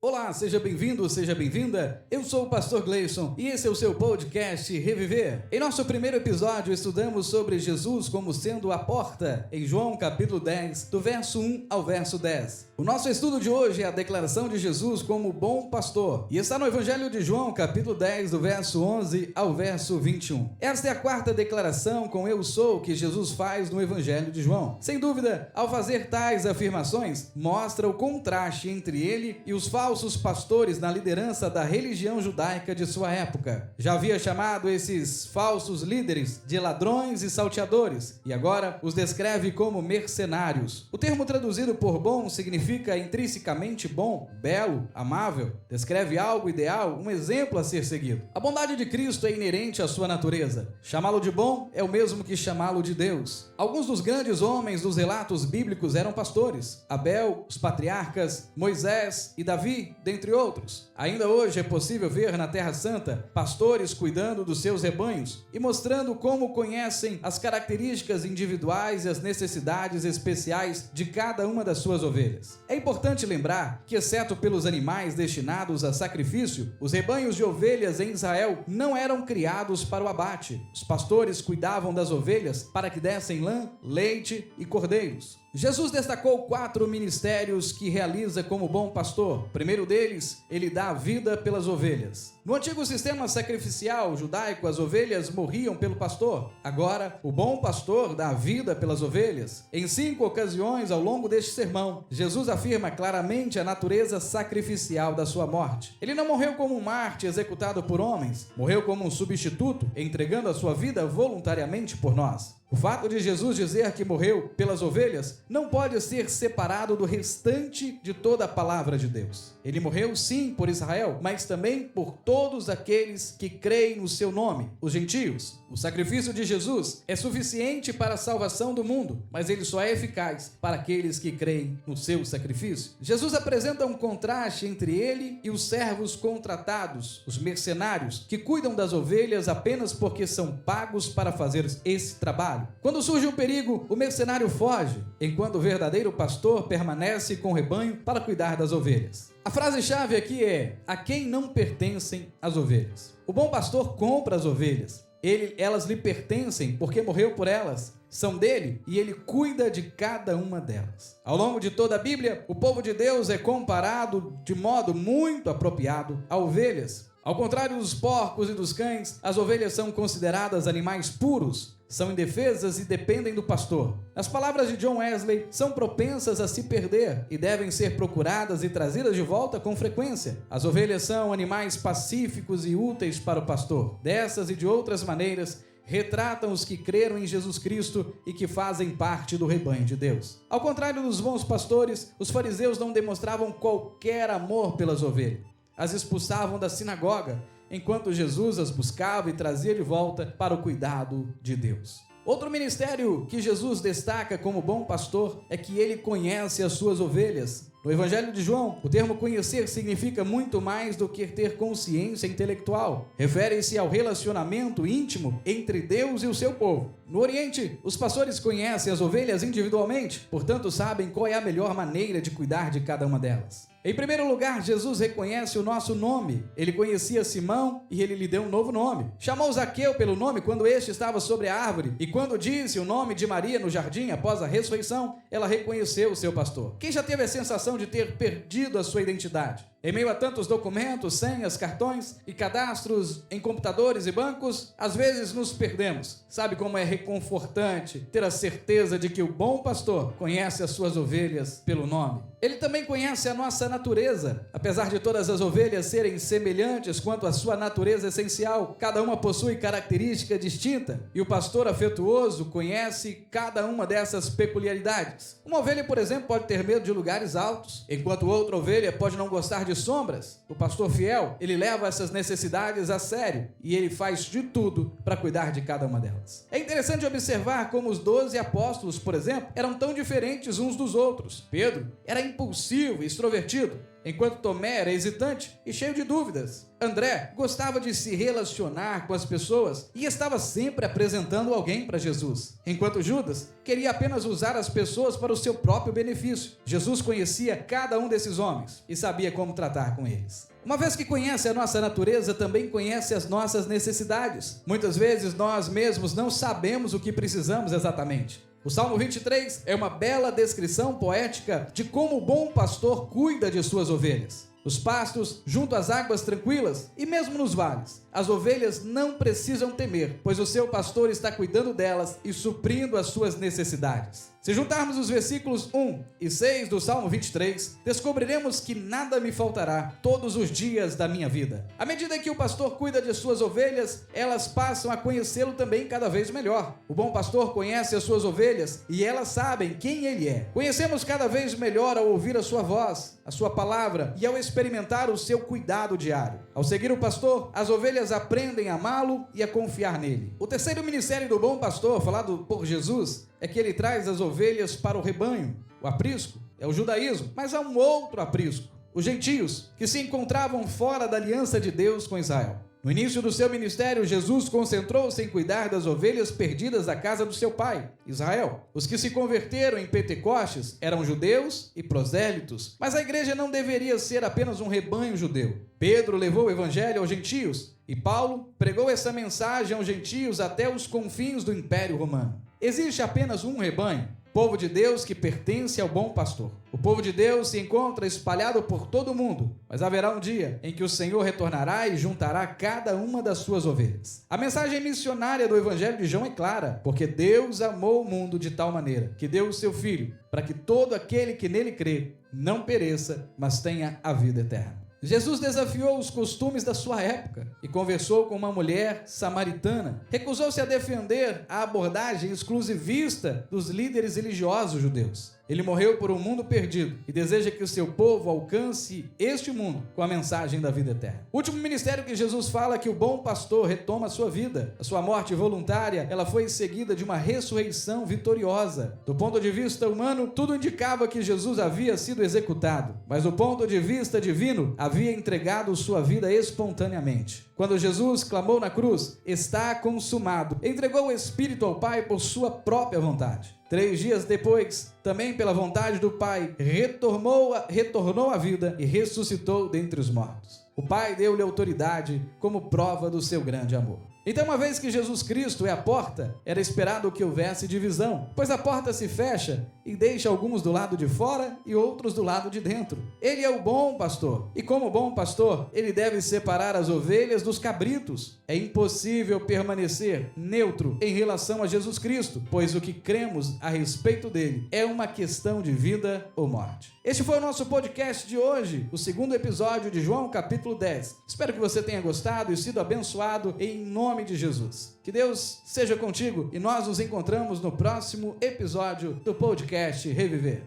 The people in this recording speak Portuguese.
Olá, seja bem-vindo, seja bem-vinda. Eu sou o Pastor Gleison e esse é o seu podcast Reviver. Em nosso primeiro episódio, estudamos sobre Jesus como sendo a porta, em João capítulo 10, do verso 1 ao verso 10. O nosso estudo de hoje é a declaração de Jesus como bom pastor e está no Evangelho de João, capítulo 10, do verso 11 ao verso 21. Esta é a quarta declaração com eu sou que Jesus faz no Evangelho de João. Sem dúvida, ao fazer tais afirmações, mostra o contraste entre ele e os falsos pastores na liderança da religião judaica de sua época. Já havia chamado esses falsos líderes de ladrões e salteadores e agora os descreve como mercenários. O termo traduzido por bom significa intrinsecamente bom, belo, amável, descreve algo ideal, um exemplo a ser seguido. A bondade de Cristo é inerente à sua natureza. Chamá-lo de bom é o mesmo que chamá-lo de Deus. Alguns dos grandes homens dos relatos bíblicos eram pastores: Abel, os patriarcas, Moisés e Davi, dentre outros. Ainda hoje é possível ver na Terra Santa pastores cuidando dos seus rebanhos e mostrando como conhecem as características individuais e as necessidades especiais de cada uma das suas ovelhas. É importante lembrar que, exceto pelos animais destinados a sacrifício, os rebanhos de ovelhas em Israel não eram criados para o abate. Os pastores cuidavam das ovelhas para que dessem lã, leite e cordeiros. Jesus destacou 4 ministérios que realiza como bom pastor. O primeiro deles, ele dá a vida pelas ovelhas. No antigo sistema sacrificial judaico, as ovelhas morriam pelo pastor. Agora, o bom pastor dá a vida pelas ovelhas. Em 5 ocasiões ao longo deste sermão, Jesus afirma claramente a natureza sacrificial da sua morte. Ele não morreu como um mártir executado por homens, morreu como um substituto, entregando a sua vida voluntariamente por nós. O fato de Jesus dizer que morreu pelas ovelhas não pode ser separado do restante de toda a palavra de Deus. Ele morreu sim por Israel, mas também por todos aqueles que creem no seu nome, os gentios. O sacrifício de Jesus é suficiente para a salvação do mundo, mas ele só é eficaz para aqueles que creem no seu sacrifício. Jesus apresenta um contraste entre ele e os servos contratados, os mercenários, que cuidam das ovelhas apenas porque são pagos para fazer esse trabalho. Quando surge um perigo, o mercenário foge, enquanto o verdadeiro pastor permanece com o rebanho para cuidar das ovelhas. A frase-chave aqui é: a quem não pertencem as ovelhas. O bom pastor compra as ovelhas. Elas lhe pertencem porque morreu por elas. São dele e ele cuida de cada uma delas. Ao longo de toda a Bíblia, o povo de Deus é comparado de modo muito apropriado a ovelhas. Ao contrário dos porcos e dos cães, as ovelhas são consideradas animais puros, são indefesas e dependem do pastor. As palavras de John Wesley são propensas a se perder e devem ser procuradas e trazidas de volta com frequência. As ovelhas são animais pacíficos e úteis para o pastor. Dessas e de outras maneiras, retratam os que creram em Jesus Cristo e que fazem parte do rebanho de Deus. Ao contrário dos bons pastores, os fariseus não demonstravam qualquer amor pelas ovelhas. As expulsavam da sinagoga, enquanto Jesus as buscava e trazia de volta para o cuidado de Deus. Outro ministério que Jesus destaca como bom pastor é que ele conhece as suas ovelhas. No Evangelho de João, o termo conhecer significa muito mais do que ter consciência intelectual. Refere-se ao relacionamento íntimo entre Deus e o seu povo. No Oriente, os pastores conhecem as ovelhas individualmente, portanto sabem qual é a melhor maneira de cuidar de cada uma delas. Em primeiro lugar, Jesus reconhece o nosso nome. Ele conhecia Simão e ele lhe deu um novo nome. Chamou Zaqueu pelo nome quando este estava sobre a árvore, e quando disse o nome de Maria no jardim após a ressurreição, ela reconheceu o seu pastor. Quem já teve a sensação de ter perdido a sua identidade? Em meio a tantos documentos, senhas, cartões e cadastros em computadores e bancos, às vezes nos perdemos. Sabe como é reconfortante ter a certeza de que o bom pastor conhece as suas ovelhas pelo nome? Ele também conhece a nossa natureza. Apesar de todas as ovelhas serem semelhantes quanto à sua natureza essencial, cada uma possui característica distinta e o pastor afetuoso conhece cada uma dessas peculiaridades. Uma ovelha, por exemplo, pode ter medo de lugares altos, enquanto outra ovelha pode não gostar de sombras. O pastor fiel, ele leva essas necessidades a sério e ele faz de tudo para cuidar de cada uma delas. É interessante observar como os 12 apóstolos, por exemplo, eram tão diferentes uns dos outros. Pedro era impulsivo e extrovertido. enquanto Tomé era hesitante e cheio de dúvidas. André gostava de se relacionar com as pessoas e estava sempre apresentando alguém para Jesus, enquanto Judas queria apenas usar as pessoas para o seu próprio benefício. Jesus conhecia cada um desses homens e sabia como tratar com eles. Uma vez que conhece a nossa natureza, também conhece as nossas necessidades. Muitas vezes nós mesmos não sabemos o que precisamos exatamente. O Salmo 23 é uma bela descrição poética de como o bom pastor cuida de suas ovelhas. Os pastos, junto às águas tranquilas e mesmo nos vales. As ovelhas não precisam temer, pois o seu pastor está cuidando delas e suprindo as suas necessidades. Se juntarmos os versículos 1 e 6 do Salmo 23, descobriremos que nada me faltará todos os dias da minha vida. À medida que o pastor cuida de suas ovelhas, elas passam a conhecê-lo também cada vez melhor. O bom pastor conhece as suas ovelhas e elas sabem quem ele é. Conhecemos cada vez melhor ao ouvir a sua voz, a sua palavra e ao experimentar o seu cuidado diário. Ao seguir o pastor, as ovelhas aprendem a amá-lo e a confiar nele. O terceiro ministério do bom pastor, falado por Jesus, é que ele traz as ovelhas para o rebanho. O aprisco é o judaísmo, mas há um outro aprisco, os gentios, que se encontravam fora da aliança de Deus com Israel. No início do seu ministério, Jesus concentrou-se em cuidar das ovelhas perdidas da casa do seu pai, Israel. Os que se converteram em Pentecostes eram judeus e prosélitos, mas a igreja não deveria ser apenas um rebanho judeu. Pedro levou o evangelho aos gentios e Paulo pregou essa mensagem aos gentios até os confins do Império Romano. Existe apenas um rebanho, povo de Deus que pertence ao bom pastor. O povo de Deus se encontra espalhado por todo o mundo, mas haverá um dia em que o Senhor retornará e juntará cada uma das suas ovelhas. A mensagem missionária do Evangelho de João é clara, porque Deus amou o mundo de tal maneira que deu o seu Filho, para que todo aquele que nele crê não pereça, mas tenha a vida eterna. Jesus desafiou os costumes da sua época e conversou com uma mulher samaritana. Recusou-se a defender a abordagem exclusivista dos líderes religiosos judeus. Ele morreu por um mundo perdido e deseja que o seu povo alcance este mundo com a mensagem da vida eterna. O último ministério que Jesus fala é que o bom pastor retoma a sua vida. A sua morte voluntária, ela foi seguida de uma ressurreição vitoriosa. Do ponto de vista humano, tudo indicava que Jesus havia sido executado, mas do ponto de vista divino, havia entregado sua vida espontaneamente. Quando Jesus clamou na cruz, está consumado, entregou o Espírito ao Pai por sua própria vontade. 3 dias depois, também pela vontade do Pai, retornou à vida e ressuscitou dentre os mortos. O Pai deu-lhe autoridade como prova do seu grande amor. Então, uma vez que Jesus Cristo é a porta, era esperado que houvesse divisão, pois a porta se fecha e deixa alguns do lado de fora e outros do lado de dentro. Ele é o bom pastor, e como bom pastor, ele deve separar as ovelhas dos cabritos. É impossível permanecer neutro em relação a Jesus Cristo, pois o que cremos a respeito dele é uma questão de vida ou morte. Este foi o nosso podcast de hoje, o 2º episódio de João capítulo 10. Espero que você tenha gostado e sido abençoado em nome de Jesus. Que Deus seja contigo e nós nos encontramos no próximo episódio do podcast Reviver.